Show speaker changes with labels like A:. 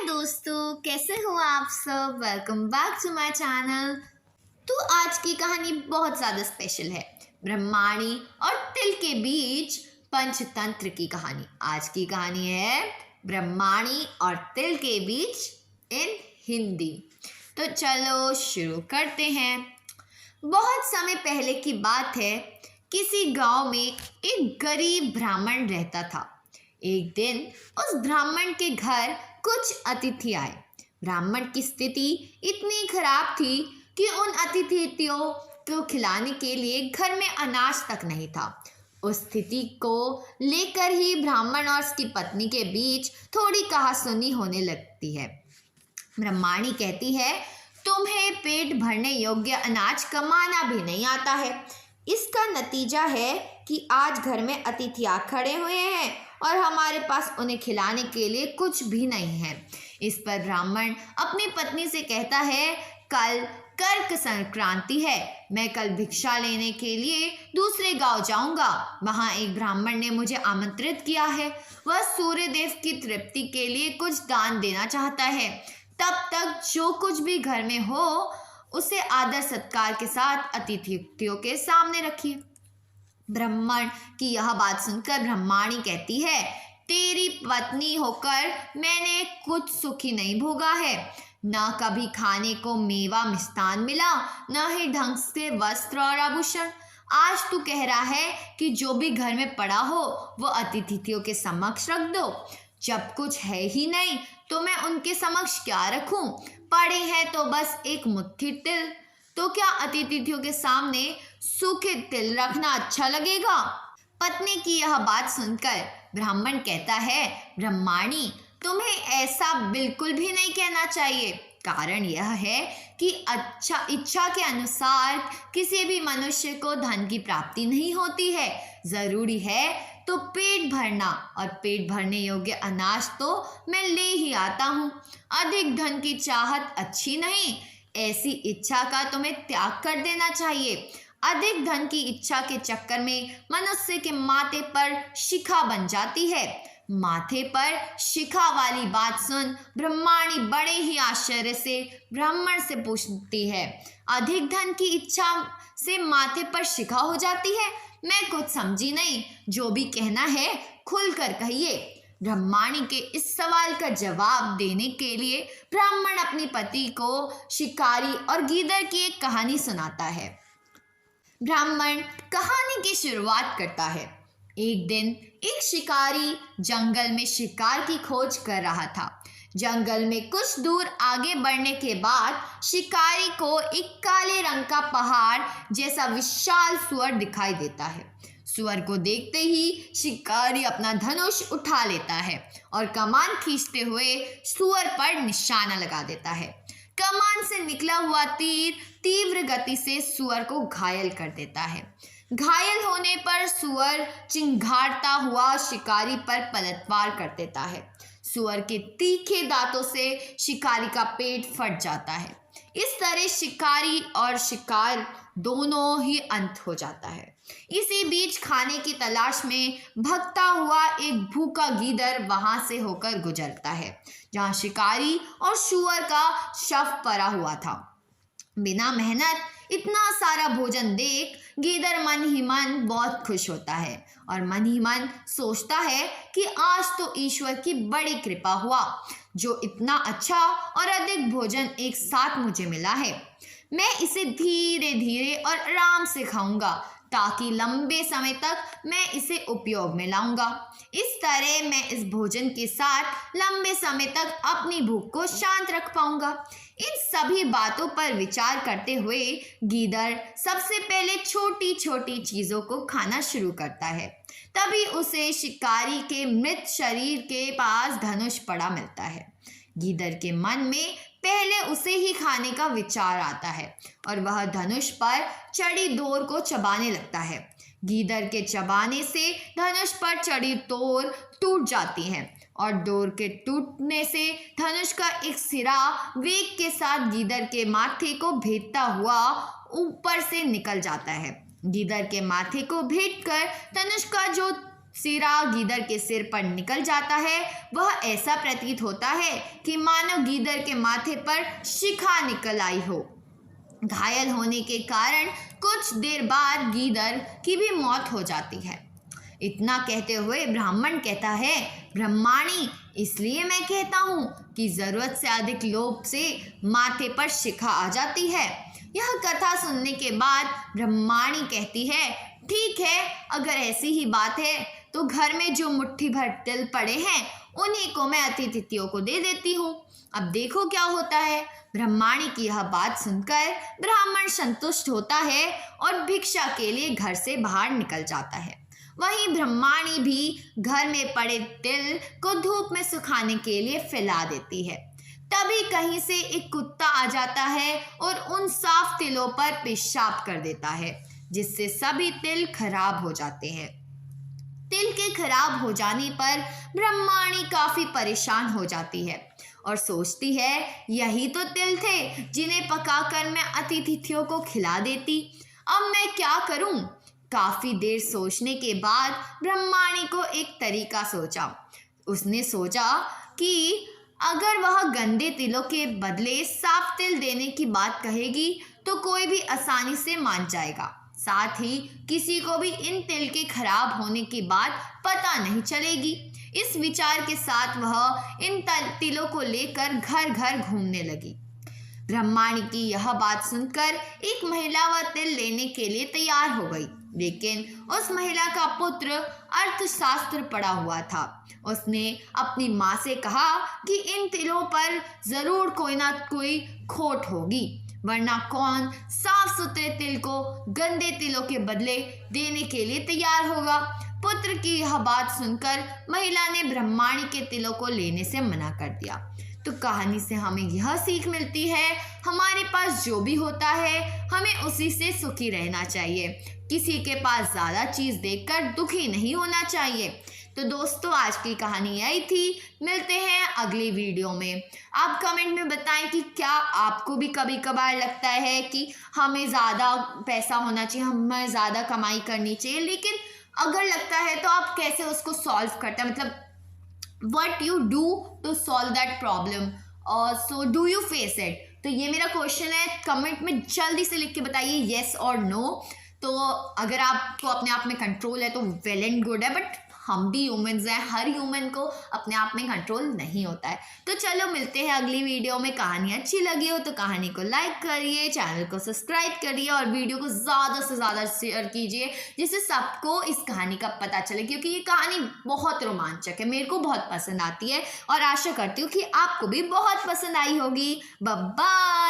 A: दोस्तों, कैसे हो आप सब। Welcome back to my channel. तो आज की कहानी बहुत ज़्यादा स्पेशल है। ब्रह्माणी और तिल के बीच पंचतंत्र की कहानी। आज की कहानी है ब्रह्माणी और तिल के बीच इन हिंदी। तो चलो शुरू करते हैं। बहुत समय पहले की बात है। किसी गांव में एक गरीब ब्राह्मण रहता था। एक दिन उस ब्राह्मण के घर कुछ अतिथि आए। ब्राह्मण की स्थिति इतनी खराब थी कि उन अतिथियों को खिलाने के लिए घर में अनाज तक नहीं था। उस स्थिति को लेकर ही ब्राह्मण और उसकी पत्नी के बीच थोड़ी कहासुनी होने लगती है। ब्रह्माणी कहती है, तुम्हें पेट भरने योग्य अनाज कमाना भी नहीं आता है। इसका नतीजा है कि आज घर में अतिथि आ खड़े हुए हैं और हमारे पास उन्हें खिलाने के लिए कुछ भी नहीं है। इस पर ब्राह्मण अपनी पत्नी से कहता है, कल कर्क संक्रांति है। मैं कल भिक्षा लेने के लिए दूसरे गांव जाऊंगा। वहां एक ब्राह्मण ने मुझे आमंत्रित किया है। वह सूर्य देव की तृप्ति के लिए कुछ दान देना चाहता है। तब तक जो कुछ भी घर में हो उसे आदर सत्कार के साथ अतिथियों के सामने रखिए। ब्राह्मण की यह बात सुनकर ब्रह्माणी कहती है, तेरी पत्नी होकर मैंने कुछ सुख ही नहीं भोगा है। न कभी खाने को मेवा मिष्ठान मिला, न ही ढंग से वस्त्र और आभूषण। आज तू कह रहा है कि जो भी घर में पड़ा हो वो अतिथियों के समक्ष रख दो। जब कुछ है ही नहीं तो मैं उनके समक्ष क्या रखूं? पड़े हैं तो बस एक मुट्ठी तिल। तो क्या अतिथियों के सामने सूखे तिल रखना अच्छा लगेगा? पत्नी की यह बात सुनकर ब्राह्मण कहता है, ब्रह्माणी, तुम्हें ऐसा बिल्कुल भी नहीं कहना चाहिए। कारण यह है कि इच्छा के अनुसार किसी भी मनुष्य को धन की प्राप्ति नहीं होती है। जरूरी है तो पेट भरना, और पेट भरने योग्य अनाज तो मैं ले ही आता हूँ। अधिक धन की चाहत अच्छी नहीं। ऐसी इच्छा का तुम्हें त्याग कर देना चाहिए। अधिक धन की इच्छा के चक्कर में मनुष्य के माथे पर शिखा बन जाती है। माथे पर शिखा वाली बात सुन ब्रह्माणी बड़े ही आश्चर्य से ब्राह्मण से पूछती है, अधिक धन की इच्छा से माथे पर शिखा हो जाती है? मैं कुछ समझी नहीं। जो भी कहना है खुलकर कहिए। ब्रह्माणी के इस सवाल का जवाब देने के लिए ब्राह्मण अपनी पति को शिकारी और गीदड़ की एक कहानी सुनाता है। ब्राह्मण कहानी की शुरुआत करता है। एक दिन एक शिकारी जंगल में शिकार की खोज कर रहा था। जंगल में कुछ दूर आगे बढ़ने के बाद शिकारी को एक काले रंग का पहाड़ जैसा विशाल सुअर दिखाई देता है। सुअर को देखते ही शिकारी अपना धनुष उठा लेता है और कमान खींचते हुए सुअर पर निशाना लगा देता है। कमान से निकला हुआ तीर तीव्र गति से सुअर को घायल कर देता है। घायल होने पर सुअर चिंघाड़ता हुआ शिकारी पर पलटवार कर देता है। सुअर के तीखे दांतों से शिकारी का पेट फट जाता है। इस तरह शिकारी और शिकार दोनों ही अंत हो जाता है। इसी बीच खाने की तलाश में भगता हुआ एक भूखा गीदड़ वहां से होकर गुजरता है, जहां शिकारी और सुअर का शव पड़ा हुआ था। बिना मेहनत इतना सारा भोजन देख गीदड़ मन ही मन बहुत खुश होता है और मन ही मन सोचता है कि आज तो ईश्वर की बड़ी कृपा हुआ, जो इतना अच्छा और अधिक भोजन एक साथ मुझे मिला है। मैं इसे धीरे धीरे और आराम से खाऊंगा ताकि लंबे समय तक मैं इसे उपयोग में लाऊंगा। इस तरह मैं इस भोजन के साथ लंबे समय तक अपनी भूख को शांत रख पाऊंगा। इन सभी बातों पर विचार करते हुए गीदड़ सबसे पहले छोटी छोटी चीजों को खाना शुरू करता है। तभी उसे शिकारी के मृत शरीर के पास धनुष पड़ा मिलता है। गीदड़ के मन में पहले उसे ही खाने का विचार आता है और वह धनुष पर चढ़ी डोर को चबाने लगता है। गीदड़ के चबाने से धनुष पर चढ़ी डोर टूट जाती है और डोर के टूटने से धनुष का एक सिरा वेग के साथ गीदड़ के माथे को भेदता हुआ ऊपर से निकल जाता है। गीदड़ के माथे को भेदकर धनुष का जो सिरा गीदड़ के सिर पर निकल जाता है। वह ऐसा प्रतीत होता है कि मानो गीदड़ के माथे पर शिखा निकल आई हो। घायल होने के कारण कुछ देर बाद गीदड़ की भी मौत हो जाती है। इतना कहते हुए ब्राह्मण कहता है, ब्रह्माणी, इसलिए मैं कहता हूँ कि जरूरत से अधिक लोभ से माथे पर शिखा आ जाती है। यह कथा सुनने के बाद ब्रह्माणी कहती है, ठीक है, अगर ऐसी ही बात है तो घर में जो मुट्ठी भर तिल पड़े हैं उन्हीं को मैं अतिथियों को दे देती हूँ। अब देखो क्या होता है। ब्रह्माणी की यह बात सुनकर ब्राह्मण संतुष्ट होता है और भिक्षा के लिए घर से बाहर निकल जाता है। वहीं ब्रह्माणी भी घर में पड़े तिल को धूप में सुखाने के लिए फैला देती है। तभी कहीं से एक कुत्ता आ जाता है और उन साफ तिलों पर पेशाब कर देता है, जिससे सभी तिल खराब हो जाते हैं। तिल के खराब हो जाने पर ब्रह्माणी काफी परेशान हो जाती है और सोचती है, यही तो तिल थे जिन्हें पकाकर मैं अतिथियों को खिला देती। अब मैं क्या करूं? काफी देर सोचने के बाद ब्रह्माणी को एक तरीका सोचा। उसने सोचा कि अगर वह गंदे तिलों के बदले साफ तिल देने की बात कहेगी तो कोई भी आसानी से मान जाएगा। साथ ही किसी को भी इन तिल के खराब होने की बात पता नहीं चलेगी। इस विचार के साथ वह इन तिलों को लेकर घर घर घूमने लगी। ब्रह्माणी की यह बात सुनकर एक महिला वह तिल लेने के लिए तैयार हो गई, लेकिन उस महिला का पुत्र अर्थशास्त्र पढ़ा हुआ था। उसने अपनी माँ से कहा कि इन तिलों पर जरूर कोई ना कोई खोट होगी, वरना कौन साफ सुथरे तिल को गंदे तिलों के बदले देने के लिए तैयार होगा। पुत्र की यह बात सुनकर महिला ने ब्रह्माणी के तिलों को लेने से मना कर दिया। तो कहानी से हमें यह सीख मिलती है, हमारे पास जो भी होता है हमें उसी से सुखी रहना चाहिए। किसी के पास ज़्यादा चीज़ देखकर दुखी नहीं होना चाहिए। तो दोस्तों, आज की कहानी यही थी। मिलते हैं अगली वीडियो में। आप कमेंट में बताएं कि क्या आपको भी कभी कभार लगता है कि हमें ज़्यादा पैसा होना चाहिए, हमें ज़्यादा कमाई करनी चाहिए, लेकिन अगर लगता है तो आप कैसे उसको सॉल्व करते हैं, मतलब what you do to solve that problem, और so do you face it। तो ये मेरा क्वेश्चन है, कमेंट में जल्दी से लिख के बताइए yes और no। तो अगर आपको अपने आप में कंट्रोल है तो वेल एंड गुड है, बट हम भी ह्यूमंस हैं, हर ह्यूमन को अपने आप में कंट्रोल नहीं होता है। तो चलो मिलते हैं अगली वीडियो में। कहानी अच्छी लगी हो तो कहानी को लाइक करिए, चैनल को सब्सक्राइब करिए और वीडियो को ज़्यादा से ज़्यादा शेयर कीजिए, जिससे सबको इस कहानी का पता चले, क्योंकि ये कहानी बहुत रोमांचक है, मेरे को बहुत पसंद आती है और आशा करती हूँ कि आपको भी बहुत पसंद आई होगी। Bye bye.